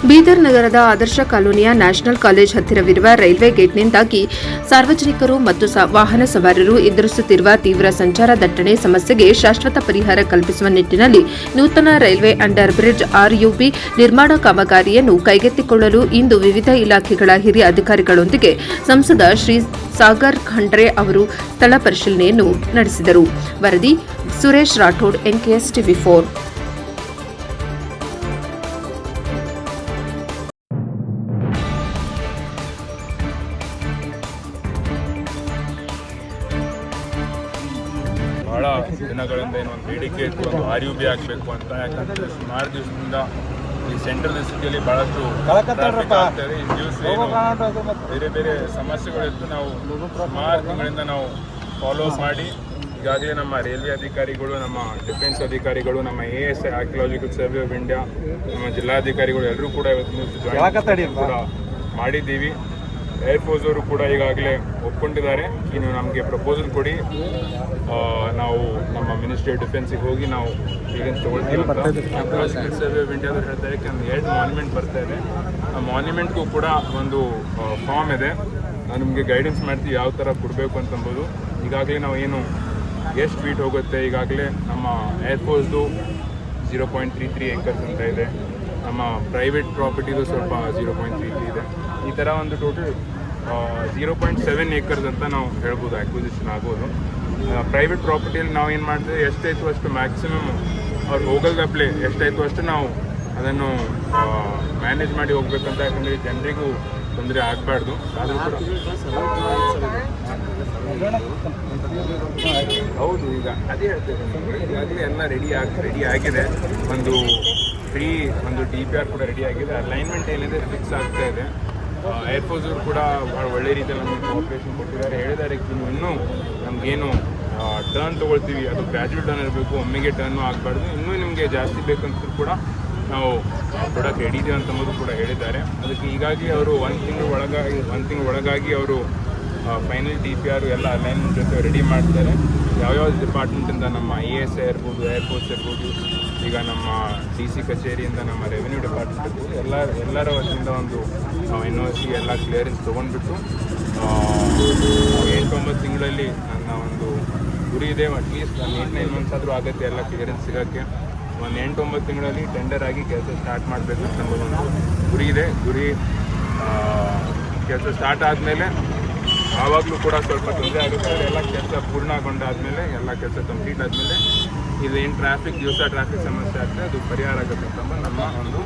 ಬೀದರ್ ನಗರದ ಆದರ್ಶ ಕಾಲೋನಿಯ national college ಹತ್ತಿರವಿರುವ ರೈಲ್ವೆ ಗೇಟ್ನಿಂದಾಗಿ ಸಾರ್ವಜನಿಕರು ಮತ್ತು ವಾಹನ ಸವಾರರು ಎದುರಿಸುತ್ತಿರುವ ತೀವ್ರ ಸಂಚಾರ ದಟ್ಟಣೆ ಸಮಸ್ಯೆಗೆ ಶಾಶ್ವತ ಪರಿಹಾರ ಕಲ್ಪಿಸುವ ನಿಟ್ಟಿನಲ್ಲಿ ನೂತನ ರೈಲ್ವೆ ಅಂಡರ್ ಬ್ರಿಡ್ಜ್ ಆರ್ಯುಬಿ ನಿರ್ಮಾಣ ಕಾಮಗಾರಿಯನ್ನು ಕೈಗೆತ್ತಿಕೊಳ್ಳಲು ಇಂದು ವಿವಿಧ ಇಲಾಖೆಗಳ ಹಿರಿಯ ಅಧಿಕಾರಿಗಳೊಂದಿಗೆ ಸಂಸದ ಶ್ರೀ ಸಾಗರ್ ಖಂಡ್ರೆ ಅವರು ಸ್ಥಳ ಪರಿಶೀಲನೆಯನ್ನು ನಡೆಸಿದರು. ವರದಿ ಸುರೇಶ್ ರಾಠೋಡ್, NKS TV4. ಬಹಳ ದಿನಗಳಿಂದ ಏನೊಂದು ಬೇಡಿಕೆ ಇತ್ತು, ಒಂದು RUB ಆಗಬೇಕು ಅಂತ. ಯಾಕಂದರೆ ಸುಮಾರು ದಿವಸದಿಂದ ಈ ಸೆಂಟ್ರಲ್ ಸಿಟಿಯಲ್ಲಿ ಭಾಳಷ್ಟು ಟ್ರಾಫಿಕ್ ಆಗ್ತಾಯಿದೆ. ಈ ದಿವಸ ಏನು ಬೇರೆ ಬೇರೆ ಸಮಸ್ಯೆಗಳಿತ್ತು. ನಾವು ಸುಮಾರು ತಿಂಗಳಿಂದ ನಾವು ಫಾಲೋ ಅಪ್ ಮಾಡಿ ಈಗಾಗಲೇ ನಮ್ಮ ರೈಲ್ವೆ ಅಧಿಕಾರಿಗಳು, ನಮ್ಮ ಡಿಫೆನ್ಸ್ ಅಧಿಕಾರಿಗಳು, ನಮ್ಮ ASI archaeological survey of India, ನಮ್ಮ ಜಿಲ್ಲಾಧಿಕಾರಿಗಳು ಎಲ್ಲರೂ ಕೂಡ ಇವತ್ತು ಕೂಡ ಮಾಡಿದ್ದೀವಿ. ಏರ್ಫೋರ್ಸ್ ಅವರು ಕೂಡ ಈಗಾಗಲೇ ಒಪ್ಕೊಂಡಿದ್ದಾರೆ. ಇನ್ನು ನಮಗೆ ಪ್ರಪೋಸಲ್ ಕೊಡಿ, ನಾವು ನಮ್ಮ ಮಿನಿಸ್ಟ್ರಿ ಆಫ್ ಡಿಫೆನ್ಸಿಗೆ ಹೋಗಿ ನಾವು ಈಗೇನು ತೊಗೊಳ್ತೀವಿ ಅಂತ. ಆರ್ಕಿಯಾಲಜಿಕಲ್ ಸರ್ವೆ ಆಫ್ ಇಂಡಿಯಾದವ್ರು ಹೇಳ್ತಾರೆ, ಯಾಕಂದ್ರೆ 2 ಮಾನ್ಯುಮೆಂಟ್ ಬರ್ತಾ ಇದೆ. ಆ ಮಾನ್ಯುಮೆಂಟ್ಗೂ ಕೂಡ ಒಂದು ಫಾರ್ಮ್ ಇದೆ. ನಾನು ನಿಮಗೆ ಗೈಡೆನ್ಸ್ ಮಾಡ್ತೀವಿ ಯಾವ ಥರ ಕೊಡಬೇಕು ಅಂತಂಬೋದು. ಈಗಾಗಲೇ ನಾವು ಏನು ಎಷ್ಟು ಫೀಟ್ ಹೋಗುತ್ತೆ, ಈಗಾಗಲೇ ನಮ್ಮ ಏರ್ಫೋರ್ಸ್ದು 0.33 ಏಕರ್ಸ್ ಅಂತ ಇದೆ. ನಮ್ಮ ಪ್ರೈವೇಟ್ ಪ್ರಾಪರ್ಟಿದು ಸ್ವಲ್ಪ 0.33 ಇದೆ. ಈ ಥರ ಒಂದು ಟೋಟಲ್ 0.7 ಏಕರ್ಸ್ ಅಂತ ನಾವು ಹೇಳ್ಬೋದು ಅಕ್ವಿಸಿಷನ್ ಆಗೋದು. ಪ್ರೈವೇಟ್ ಪ್ರಾಪರ್ಟಿಯಲ್ಲಿ ನಾವು ಏನು ಮಾಡ್ತೀವಿ, ಎಷ್ಟಾಯಿತು ಅಷ್ಟು ಮ್ಯಾಕ್ಸಿಮಮ್ ಅವ್ರು ಹೋಗಲ್ದಪ್ಲೆ ಎಷ್ಟಾಯಿತು ಅಷ್ಟು ನಾವು ಅದನ್ನು ಮ್ಯಾನೇಜ್ ಮಾಡಿ ಹೋಗ್ಬೇಕಂತ. ಯಾಕಂದರೆ ಜನರಿಗೂ ತೊಂದರೆ ಆಗಬಾರ್ದು. ಆದರೂ ಕೂಡ ಹೌದು, ಈಗ ಅದೇ ಹೇಳ್ತೇವೆ, ಈಗಾಗಲೇ ಎಲ್ಲ ರೆಡಿ ಆಗಿದೆ. ಒಂದು DPR ಕೂಡ ರೆಡಿ ಆಗಿದೆ. ಅಲೈನ್ಮೆಂಟ್ ಏನಿದೆ ಫಿಕ್ಸ್ ಆಗ್ತಾ ಇದೆ. ಏರ್ಫೋರ್ಸ್ ಅವರು ಕೂಡ ಭಾಳ ಒಳ್ಳೆ ರೀತಿಯಲ್ಲಿ ನಮಗೆ ಕೋಆಪ್ರೇಷನ್ ಕೊಟ್ಟಿದ್ದಾರೆ. ಹೇಳಿದ್ದಾರೆ, ಇನ್ನೂ ನಮಗೇನು ಟರ್ನ್ ತೊಗೊಳ್ತೀವಿ ಅದು ಗ್ರ್ಯಾಜುಯೇಟ್ ಟರ್ನ್ ಇರಬೇಕು, ಒಮ್ಮೆಗೆ ಟರ್ನು ಆಗಬಾರ್ದು. ಇನ್ನೂ ನಿಮಗೆ ಜಾಸ್ತಿ ಬೇಕಂತೂ ಕೂಡ ನಾವು ಕೊಡೋಕ್ಕೆ ರೆಡಿ ಇದೆ ಅಂತಂಬುದು ಕೂಡ ಹೇಳಿದ್ದಾರೆ. ಅದಕ್ಕೆ ಹೀಗಾಗಿ ಅವರು ಒಂದು ತಿಂಗಳು ಒಳಗಾಗಿ ಅವರು ಫೈನಲ್ DPR ಎಲ್ಲ ಅಲೈನ್ಮೆಂಟ್ ಜೊತೆ ರೆಡಿ ಮಾಡ್ತಾರೆ. ಯಾವ್ಯಾವ ಡಿಪಾರ್ಟ್ಮೆಂಟಿಂದ, ನಮ್ಮ ASI ಇರ್ಬೋದು, ಏರ್ಫೋರ್ಸ್ ಇರ್ಬೋದು, ಈಗ ನಮ್ಮ DC ಕಚೇರಿಯಿಂದ, ನಮ್ಮ ರೆವಿನ್ಯೂ ಡಿಪಾರ್ಟ್ಮೆಂಟ್ ಇರ್ಬೋದು, ಎಲ್ಲರ ವತಿಯಿಂದ ಒಂದು NOC ಎಲ್ಲ ಕ್ಲಿಯರೆನ್ಸ್ ತೊಗೊಂಡ್ಬಿಟ್ಟು 8-9 ತಿಂಗಳಲ್ಲಿ ನನ್ನ ಒಂದು ಗುರಿ ಇದೆ. ಅಟ್ಲೀಸ್ಟ್ 8-9 ಮಂತ್ಸ್ ಆದರೂ ಆಗುತ್ತೆ ಎಲ್ಲ ಕ್ಲಿಯರೆನ್ಸ್ ಸಿಗೋಕ್ಕೆ. ಒಂದು 8-9 ತಿಂಗಳಲ್ಲಿ ಟೆಂಡರ್ ಆಗಿ ಕೆಲಸ ಸ್ಟಾರ್ಟ್ ಮಾಡಬೇಕು ಅಂತ ಒಂದು ಗುರಿ ಇದೆ. ಕೆಲಸ ಸ್ಟಾರ್ಟ್ ಆದಮೇಲೆ ಆವಾಗಲೂ ಕೂಡ ಸ್ವಲ್ಪ ತೊಂದರೆ ಆಗುತ್ತೆ. ಎಲ್ಲ ಕೆಲಸ ಪೂರ್ಣಗೊಂಡಾದಮೇಲೆ, ಎಲ್ಲ ಕೆಲಸ ಕಂಪ್ಲೀಟ್ ಆದಮೇಲೆ ಇದೇನು ಟ್ರಾಫಿಕ್ ಸಮಸ್ಯೆ ಆಗ್ತದೆ ಅದು ಪರಿಹಾರ ಆಗುತ್ತೆ ಅಂತ ನಮ್ಮ ಒಂದು